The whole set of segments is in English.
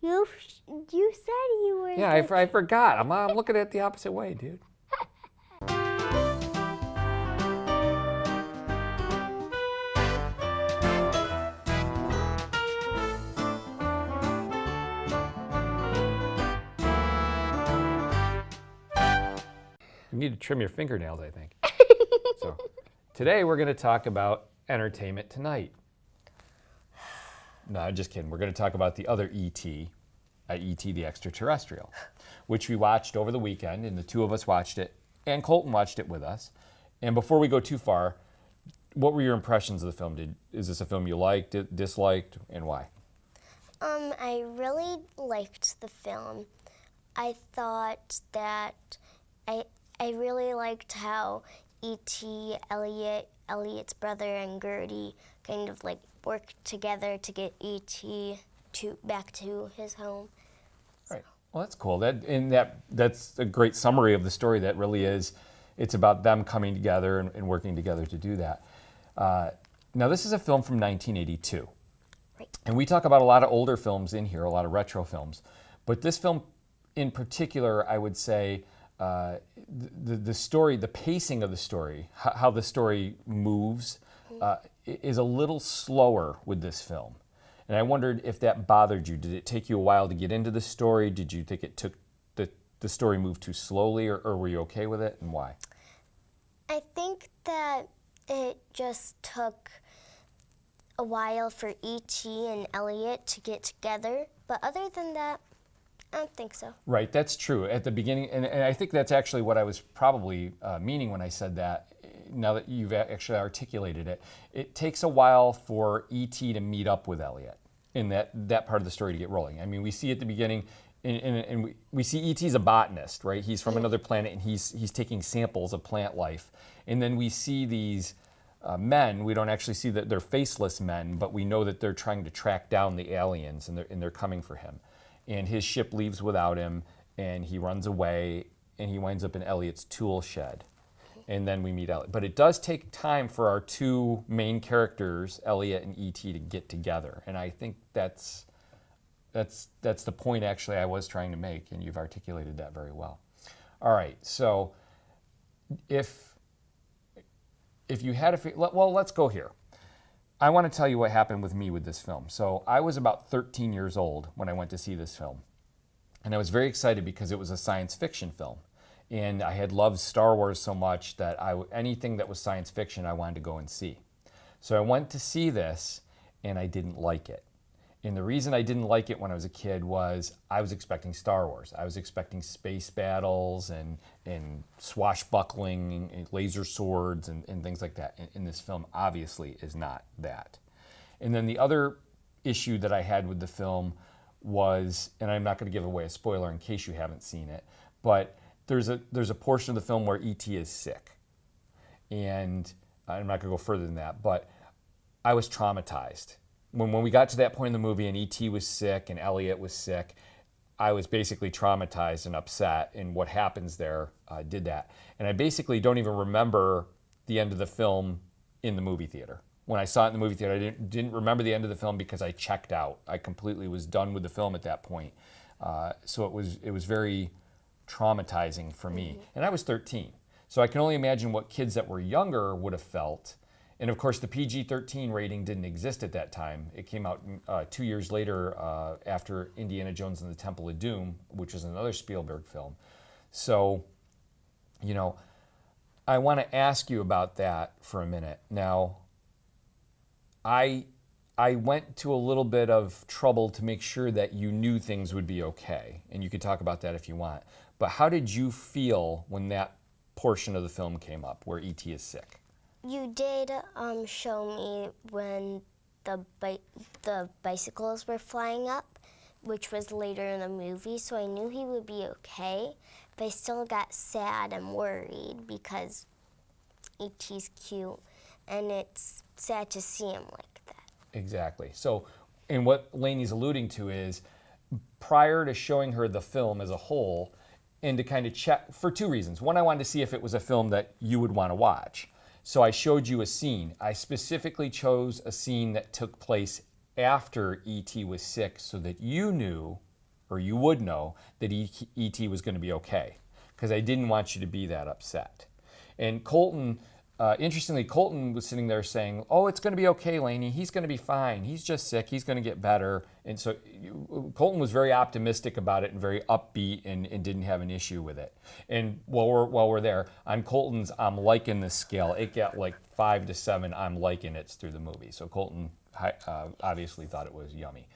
You said you were. Yeah, I forgot. I'm looking at it the opposite way, dude. You need to trim your fingernails, I think. So, today we're going to talk about Entertainment Tonight. No, I'm just kidding. We're going to talk about the other E.T., E.T. the Extra-Terrestrial, which we watched over the weekend, and the two of us watched it, and Colton watched it with us. And before we go too far, what were your impressions of the film? Is this a film you liked, disliked, and why? I really liked the film. I thought that I really liked how E.T., Elliot's brother, and Gertie kind of like worked together to get E.T. back to his home. Right. Well, that's cool. That's a great summary of the story. That really is. It's about them coming together and working together to do that. Now, this is a film from 1982. Right. And we talk about a lot of older films in here, a lot of retro films. But this film in particular, I would say, the story, the pacing of the story, how the story moves, is a little slower with this film. And I wondered if that bothered you. Did it take you a while to get into the story? Did you think it took the story moved too slowly, or were you okay with it, and why? I think that it just took a while for E.T. and Elliot to get together, but other than that, I don't think so. Right, that's true. At the beginning, and I think that's actually what I was probably meaning when I said that, now that you've actually articulated it. It takes a while for E.T. to meet up with Elliot in that part of the story to get rolling. I mean, we see at the beginning, and we see E.T.'s a botanist, right? He's from another planet, and he's taking samples of plant life. And then we see these men. We don't actually see that they're faceless men, but we know that they're trying to track down the aliens, and they're coming for him. And his ship leaves without him, and he runs away, and he winds up in Elliot's tool shed. And then we meet Elliot. But it does take time for our two main characters, Elliot and E.T., to get together. And I think that's the point, actually, I was trying to make, and you've articulated that very well. All right, so if you had well, let's go here. I want to tell you what happened with me with this film. So I was about 13 years old when I went to see this film. And I was very excited because it was a science fiction film. And I had loved Star Wars so much that anything that was science fiction, I wanted to go and see. So I went to see this, and I didn't like it. And the reason I didn't like it when I was a kid was I was expecting Star Wars. I was expecting space battles and swashbuckling and laser swords and things like that. And this film obviously is not that. And then the other issue that I had with the film was, and I'm not going to give away a spoiler in case you haven't seen it, but there's a portion of the film where E.T. is sick. And I'm not going to go further than that, but I was traumatized. When we got to that point in the movie and E.T. was sick and Elliot was sick, I was basically traumatized and upset, and what happens there did that. And I basically don't even remember the end of the film in the movie theater. When I saw it in the movie theater, I didn't remember the end of the film because I checked out. I completely was done with the film at that point. So it was very traumatizing for me. And I was 13. So I can only imagine what kids that were younger would have felt. And of course, the PG-13 rating didn't exist at that time. It came out 2 years later after Indiana Jones and the Temple of Doom, which is another Spielberg film. So, I want to ask you about that for a minute. Now, I went to a little bit of trouble to make sure that you knew things would be okay. And you could talk about that if you want. But how did you feel when that portion of the film came up, where E.T. is sick? You did show me when the bicycles were flying up, which was later in the movie, so I knew he would be okay, but I still got sad and worried because E.T.'s cute, and it's sad to see him like that. Exactly. So, and what Lainey's alluding to is, prior to showing her the film as a whole, and to kind of check, for two reasons. One, I wanted to see if it was a film that you would want to watch. So I showed you a scene. I specifically chose a scene that took place after E.T. was sick so that you knew or you would know that E.T. was going to be okay, because I didn't want you to be that upset. And Colton, interestingly, Colton was sitting there saying, "Oh, it's going to be okay, Lainey. He's going to be fine. He's just sick. He's going to get better." And so Colton was very optimistic about it and very upbeat and didn't have an issue with it. And while we're there, on Colton's I'm liking this scale, it got like 5 to 7 I'm liking it through the movie. So Colton obviously thought it was yummy.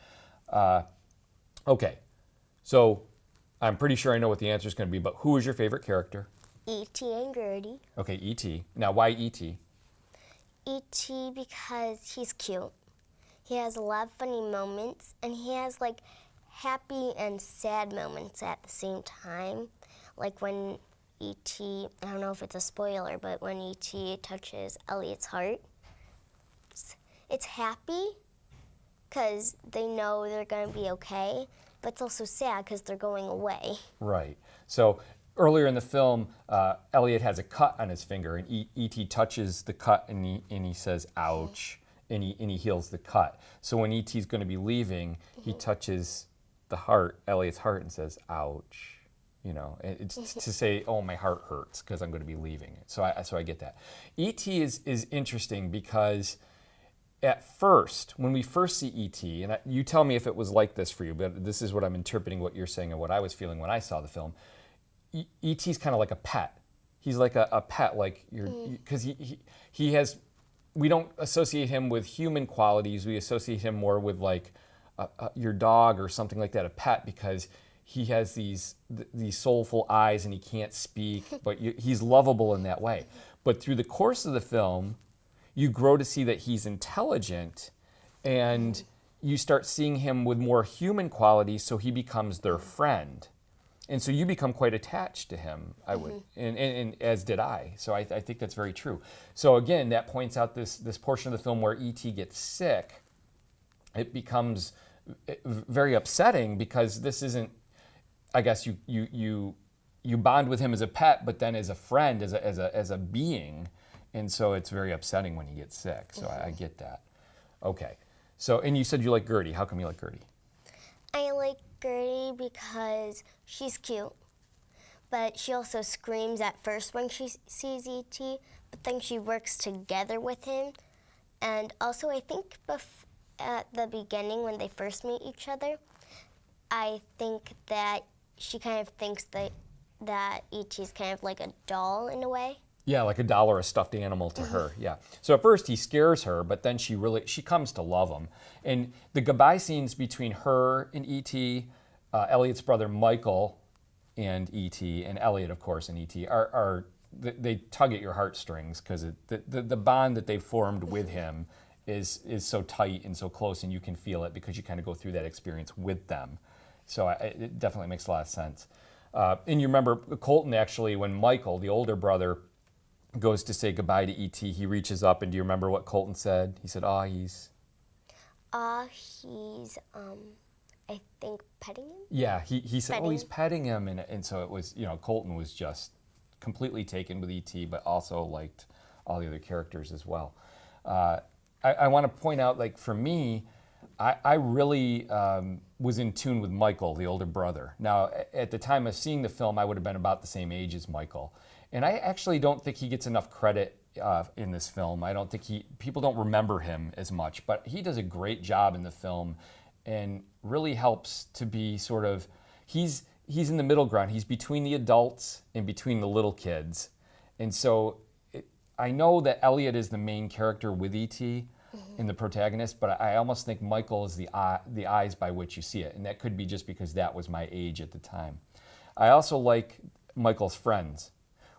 Okay, so I'm pretty sure I know what the answer is going to be, but who is your favorite character? E.T. and Gertie. Okay, E.T. Now, why E.T.? E.T. because he's cute. He has a lot of funny moments, and he has like happy and sad moments at the same time. Like when E.T., I don't know if it's a spoiler, but when E.T. touches Elliot's heart, it's happy because they know they're going to be okay, but it's also sad because they're going away. Right. So earlier in the film, Elliot has a cut on his finger, and E.T. touches the cut, and he says, "Ouch," and he heals the cut. So when E.T.'s going to be leaving, he touches Elliot's heart, and says, "Ouch." You know, it's to say, "Oh, my heart hurts because I'm going to be leaving." So I get that. E.T. is interesting because at first, when we first see E.T., and you tell me if it was like this for you, but this is what I'm interpreting what you're saying and what I was feeling when I saw the film. E.T.'s kind of like a pet. He's like a pet, like because he has. We don't associate him with human qualities. We associate him more with like your dog or something like that, a pet, because he has these soulful eyes and he can't speak, but he's lovable in that way. But through the course of the film, you grow to see that he's intelligent, and you start seeing him with more human qualities, so he becomes their friend. And so you become quite attached to him, I would, and as did I. So I think that's very true. So again, that points out this portion of the film where E.T. gets sick. It becomes very upsetting because this isn't, I guess you bond with him as a pet, but then as a friend, as a being. And so it's very upsetting when he gets sick. So I get that. Okay. So, and you said you like Gertie. How come you like Gertie? I like Gertie because she's cute, but she also screams at first when she sees E.T., but then she works together with him. And also I think at the beginning when they first meet each other, I think that she kind of thinks that E.T. is kind of like a doll in a way. Yeah, like a doll or a stuffed animal to her. Yeah. So at first he scares her, but then she comes to love him. And the goodbye scenes between her and E.T., Elliot's brother Michael and E.T., and Elliot, of course, and E.T. They tug at your heartstrings because the bond that they formed with him is so tight and so close, and you can feel it because you kind of go through that experience with them. So it definitely makes a lot of sense. And you remember Colton actually, when Michael, the older brother, goes to say goodbye to E.T., he reaches up, and do you remember what Colton said? He said, he's, I think, petting him? Yeah, he said, Petting. he's petting him, and so it was, Colton was just completely taken with E.T., but also liked all the other characters as well. I want to point out, like, for me, I really was in tune with Michael, the older brother. Now, at the time of seeing the film, I would have been about the same age as Michael. And I actually don't think he gets enough credit in this film. I don't think people don't remember him as much, but he does a great job in the film and really helps to be sort of, he's in the middle ground. He's between the adults and between the little kids. And so I know that Elliot is the main character with E.T. and the protagonist, but I almost think Michael is the eyes by which you see it. And that could be just because that was my age at the time. I also like Michael's friends.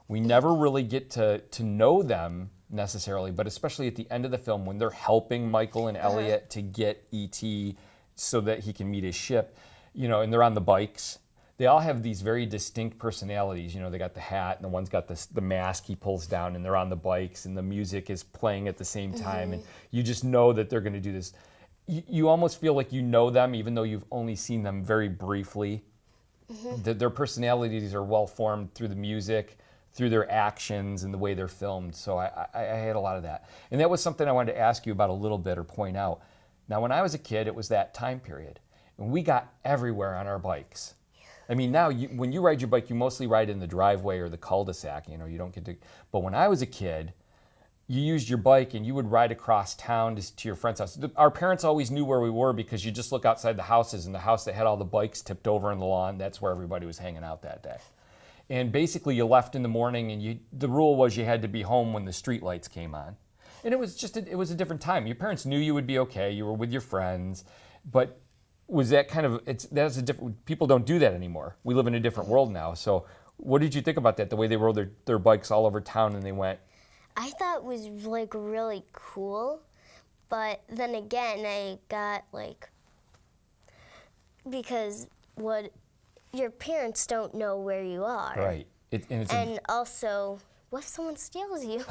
We never really get to know them necessarily, but especially at the end of the film when they're helping Michael and Elliot to get E.T. so that he can meet his ship, and they're on the bikes. They all have these very distinct personalities. They got the hat, and the one's got the mask he pulls down, and they're on the bikes, and the music is playing at the same time, and you just know that they're going to do this. You almost feel like you know them, even though you've only seen them very briefly. Their personalities are well formed through the music, through their actions and the way they're filmed. So I had a lot of that. And that was something I wanted to ask you about a little bit or point out. Now, when I was a kid, it was that time period. and we got everywhere on our bikes. I mean, now when you ride your bike, you mostly ride in the driveway or the cul-de-sac. You don't get to. But when I was a kid, you used your bike and you would ride across town to your friend's house. Our parents always knew where we were because you just look outside the houses, and the house that had all the bikes tipped over in the lawn, that's where everybody was hanging out that day. And basically you left in the morning, and the rule was you had to be home when the street lights came on. And it was just it was a different time. Your parents knew you would be okay. You were with your friends, but was that kind of that's a different. People don't do that anymore. We live in a different world now. So what did you think about that? The way they rode their bikes all over town, and they went. I thought it was like really cool, but then again, I got like, because your parents don't know where you are. Right. And also, what if someone steals you?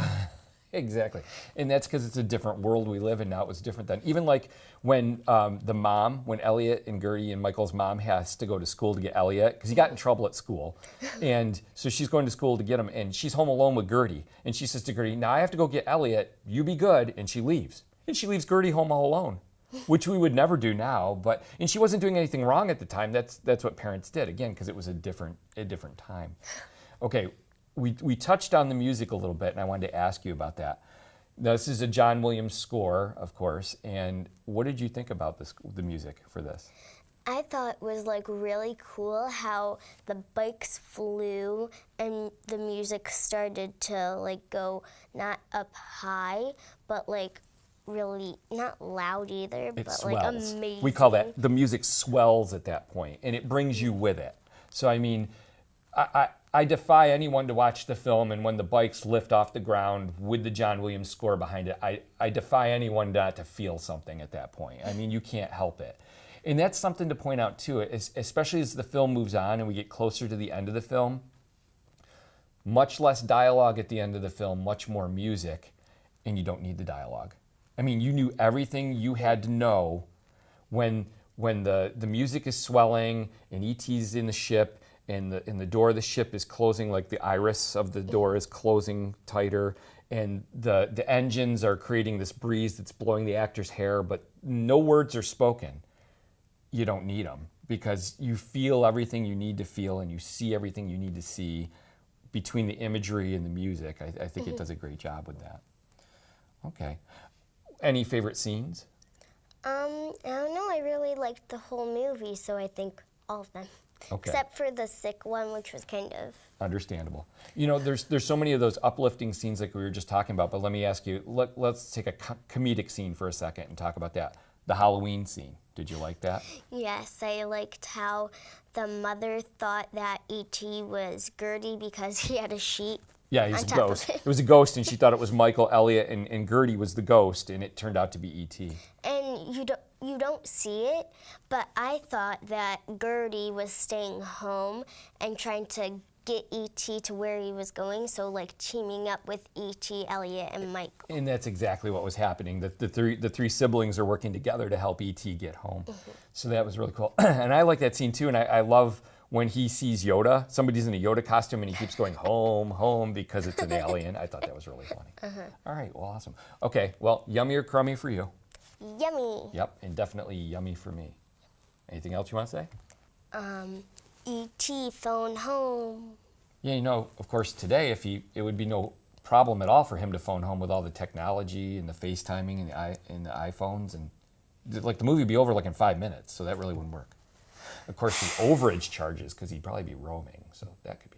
Exactly. And that's because it's a different world we live in now. It was different then. Even like when when Elliot and Gertie and Michael's mom has to go to school to get Elliot, because he got in trouble at school. And so she's going to school to get him, and she's home alone with Gertie. And she says to Gertie, now I have to go get Elliot, you be good. And she leaves. And she leaves Gertie home all alone, which we would never do now. And she wasn't doing anything wrong at the time. That's what parents did, again, because it was a different time. Okay. We touched on the music a little bit, and I wanted to ask you about that. Now, this is a John Williams score, of course, and what did you think about the music for this? I thought it was like really cool how the bikes flew and the music started to like go not up high, but like really not loud either, It but swells. like amazing. We call that, the music swells at that point, and it brings you with it. So, I mean, I defy anyone to watch the film, and when the bikes lift off the ground with the John Williams score behind it, I defy anyone not to feel something at that point. I mean, you can't help it. And that's something to point out too, especially as the film moves on and we get closer to the end of the film. Much less dialogue at the end of the film, much more music, and you don't need the dialogue. I mean, you knew everything you had to know when the music is swelling and E.T.'s in the ship, and the door of the ship is closing, like the iris of the door is closing tighter, and the engines are creating this breeze that's blowing the actor's hair, but no words are spoken. You don't need them, because you feel everything you need to feel, and you see everything you need to see between the imagery and the music. I think it does a great job with that. Okay. Any favorite scenes? I don't know. I really liked the whole movie, so I think all of them. Okay. Except for the sick one, which was kind of... Understandable. You know, there's so many of those uplifting scenes like we were just talking about, but let me ask you, let's take a comedic scene for a second and talk about that. The Halloween scene. Did you like that? Yes, I liked how the mother thought that E.T. was Gertie because he had a sheet. Yeah, he's a ghost. It was a ghost, and she thought it was Michael, Elliot, and Gertie was the ghost, and it turned out to be E.T. And you don't see it, but I thought that Gertie was staying home and trying to get E.T. to where he was going, so like teaming up with E.T., Elliot, and Michael. And that's exactly what was happening. The three siblings are working together to help E.T. get home. So that was really cool. And I like that scene too, and I love when he sees Yoda. Somebody's in a Yoda costume, and he keeps going, home, home, because it's an alien. I thought that was really funny. All right, well, awesome. Okay, well, yummy or crummy for you? Yummy. Yep, and definitely yummy for me. Anything else you want to say? E.T. phone home. Yeah, you know, of course, today, it would be no problem at all for him to phone home with all the technology and the FaceTiming and the iPhones, and like the movie would be over like in 5 minutes, so that really wouldn't work. Of course, the overage charges, because he'd probably be roaming, so that could be